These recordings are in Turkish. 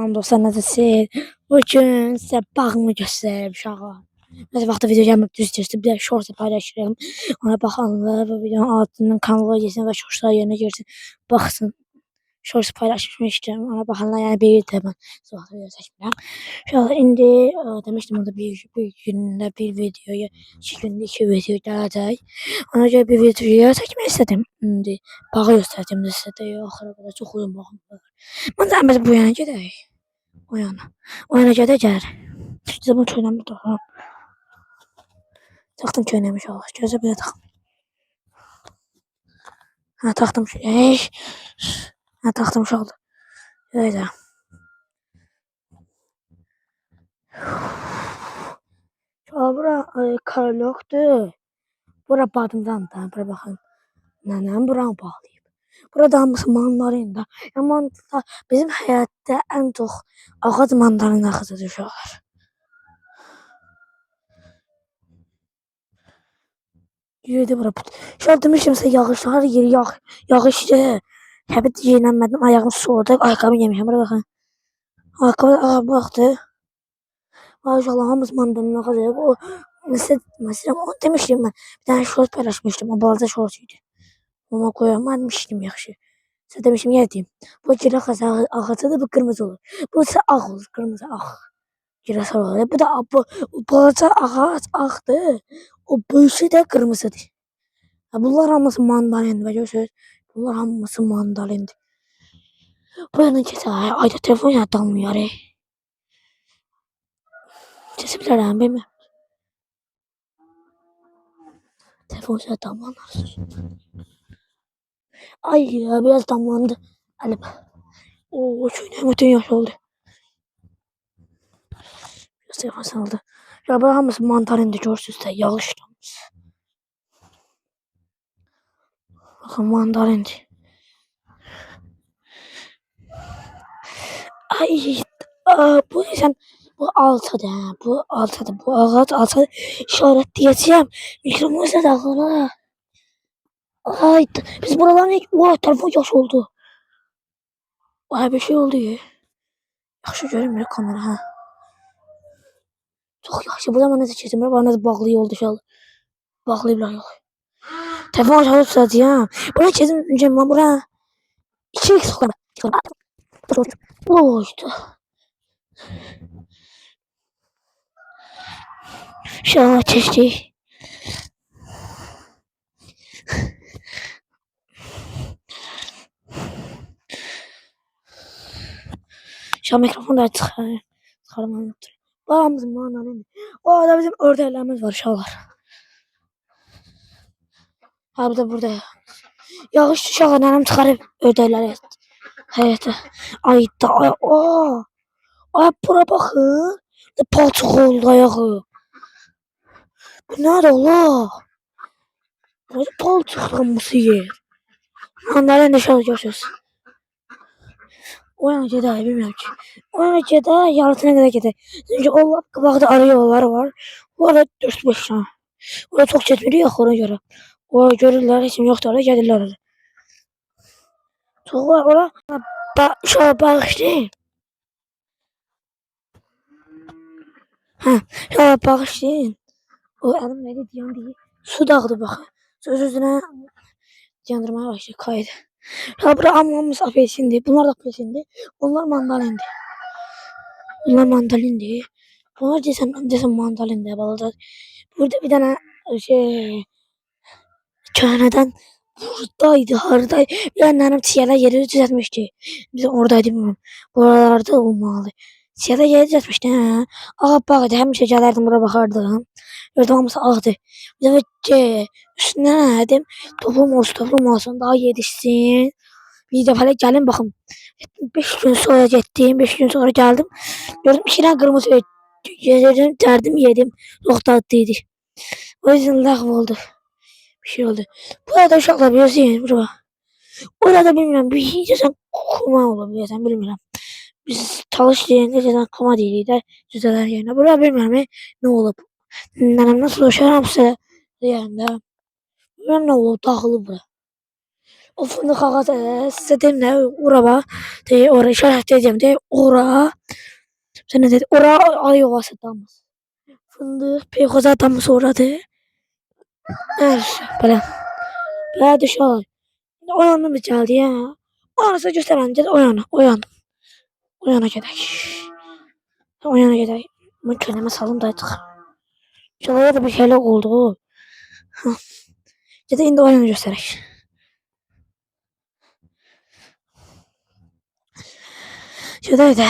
Salam dostlar, nasılsınız? Bugün size bağımı göstereyim uşağa. Nasıl vaxtda video gəlməyib düzdür, bir də shorts paylaşırım. Ona baxanlar bu videonun altından kanala girsin və shortslar yerinə girsin. Baxsın. Shorts paylaşmışdım. Ona baxanlar yəni bir də mən vaxtda video çəkmirəm. Uşaqlar indi demişdim orada bir gündə bir videoya, 2 gündə 2 video gələcək. Ona görə bir videoya çəkmək istədim. İndi bağı göstərəcəm də sizə də axıra qədər çox uzun baxım. Məncə biz bu yana gedək. O yana. O yana gedəcək. Sizə bunu köynəmi taxım. Taxdım köynəmi uşaqlar. Gözə belə taxım. Hə, taxdım. Hə, taxdım uşaqlar. Gedəcəm. Bura karolokdur. Bura badımcandır. Bura baxın. Nənəm buranı bağlayıb. Burada hamısı mandarindir. Mandalina bizim həyatda ən çox ağac mandalina ağacıdır uşaqlar. Yedi bura. Uşaq demişdim sizə yağış, hər yeri yağışdır. Həbət giyinənmədim, ayağım soğudu, ayaqqabı yemişəm. Bura baxın. Ayaqqabı baxdı. Uşaqlar hamısı mandalina ağacıdır. O mesela o demişdim mən. Bir dənə short paylaşmışdım. O balaca short idi. Ona koyamamışdım yaxşı. Size demişim yedim. Bu giraf ağacıdır, bu kırmızı olur. Bu ise ağ olur, kırmızı ağ. Giraf olur. Bu da bu balaca ağac ağdır. O böyüsü de kırmızıdır. Bunlar hamısı mandalindir. Görürsünüz. Bunlar hamısı mandalindir. Buranın keçə ayda telefon yadlanmıyor. Keçə bilərəm, bilmirəm. Telefon yadlanmıyor. Ay ya biraz damlandı. Elim. Oo köynəyim bütün yaş oldu. Biraz telefon saldı. Ya bu hamısı mandalindir görürsünüz də yağışlamış. Bakın mandalindir. Ay bu insan bu altıda, bu altıda, bu ağaç altıda işaretleyeceğim. Mikrofonu da takılı. Ay biz buraların ilk telefon yaş oldu. Ay bir şey oldu ya. Yaxşı görünmür kamera ha. Çok yaxşı. Burada bana çəkəcəm. Bana bağlı oldu inşallah. Bağlayıblar yox. Telefon aşağı tutacağım. Buna çəkəcəm öncə mən bura 2x sonra. Oydu. İnşallah keçdik. Şu mikrofonu da çıkarım. Bağımız mananın. O da bizim ördəklərimiz var uşaqlar. Ha bu da burada. Yağış uşaqlar nənəm çıxarıb ördəkləri həyətə. Ay da ay bura baxın. Ne palçıq oldu ayağı. Bu nədir Allah? Bu palçıqlanması yer. Onların da şöyle görürsünüz. O yana gedək, bilmirəm ki. O yana gedək, yarısına qədər gedək. Çünki o qabaqda ara yolları var. Bu arada 4-5 tane. Orada çox getmirik axı ona görə. O görürlər, heç kim yoxdur orada, gedirlər orada. Çox var ora. Uşağa bağışlayın. Hə, uşağa bağışlayın. O əlim nədir deyən deyir. Su dağdı baxın. Söz-özünə yandırmaya başlayır, kaydı. Ya bura hamımız apelsindir. Bunlar da apelsindir. Bunlar mandalindir. Bunlar mandalindir. Bunlar desem mandalindir. Burada bir tane şey köhneden buradaydı, haradaydı. Bir annem çiğler yeri düzeltmişti. Biz oradaydı bilmiyorum. Buralarda olmalı. Çiğler yeri düzeltmişti. Ha. Ağa bağdı. Hem şey gelirdim buraya bakardım. Gördüm hamısı ağdı. Bir de üstüne dedim. Toplum olsun daha yetişsin. Bir defa gelin bakın. 5 gün sonra gittim. 5 gün sonra geldim. Gördüm işine kırmızı yedim, derdim yedim. Çok tatlıydı. O yüzden laf oldu. Bir şey oldu. Burada uşaqlar biliyorsun. Burada. Orada bilmiyorum. Bir hicreden kuma olabilir. Bilmiyorum. Biz talış deyəndə hicreden kuma deyirik də. Cüzələr yerine. Burada bilmiyorum ne olub. Nənəm nasıl uçaramsa deyəndə. Bilmiyorum ne olub. Dağılıb bura. O fındık ağacı size deyim ne ora bak. De ora işaret edeceğim de ora. Sen ne dedi? Ora ay yuvası damız. Fındık peykoza damız oradı. Her böyle. Böyle düşüyor. O yana mı geldi ya? O yana gösteren o yana. O yana. O yana gidelim. O yana gidelim. Ben kendime salondaydık. Şuraya da bir şeyler oldu. Ya da indi o yana gösterək. Şuradaydı.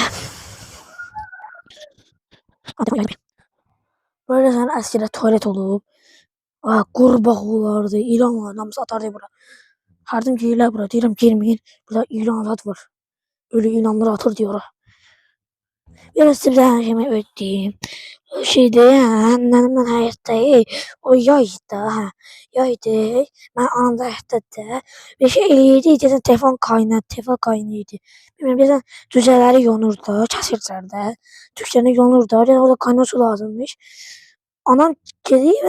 Böyle sana eskiden tuvalet olup. Qurbağa olardı. İlan olardı. Hamısı atardı bura. Hardım girlər bura. Deyirəm girməyin. Burada ilan zat var. Ölü ilanları atır diyor. Biraz sizə bir şeyimi ödəyim. O şeydi, mən həyatda, o yaydı, yaydı. Mən anam da həyatdadır. Bir şey eləyirdi, deyəsən telefon qaynayırdı. Bilmirəm, deyəsən cücələri yonurdu, kəsirdilər də. Tüklərini yonurdu, deyəsən orada qaynar su lazımmış. Anam gedib,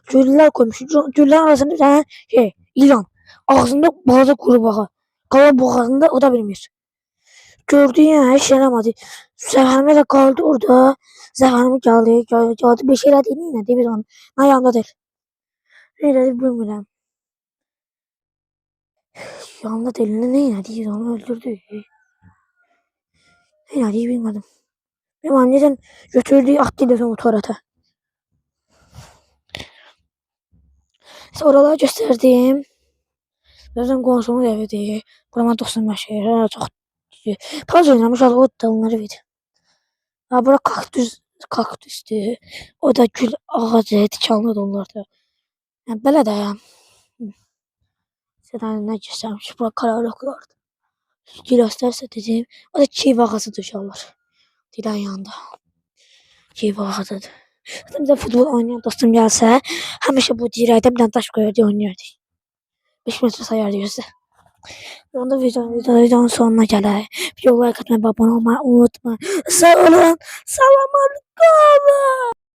güllər qoymuş. Güllərin arasında bir dənə şey, ilan. Ağzında balaca qurbağa. Qala boğazında, o da bilmir. Gördü ya, heç eləmədi. Zəhərimi də qaldı orada. Zəhərimi gəldi. Bir şey elədi, neylədi bir an. Mən yanımda deyil. Neylədi bilmirəm. Yanımda deyil, neylədi, onu öldürdü. Neylədi bilmədim. Bilməm, necən götürdü, atdı deyəsən o tualete. İşte oraları göstərdim. Zaten qonşumun evidir. Burama 95 yer, çox. Paz oynamış, o da onları verdi. Bura kaktüsdür. O da gül ağacı, tikanlı da onlarda. Yəni belə də ya. Sizə nə göstərmiş, bura kararlıqlardır. Gilaslarsa dedim, o da kiv ağacıdır uşaqlar. Didən yanında. Kiv ağacıdır. Zaten bizə futbol oynayan dostum gəlsə, həmişə bu dirəkdə bir dənə daş qoyardı, oynayardı. 5 metre sayardı gözdə. Onda videonun sonuna gələk. Videoya like atmayı, abunə olmayı unutma. Sağ olun. Salam aleyküm.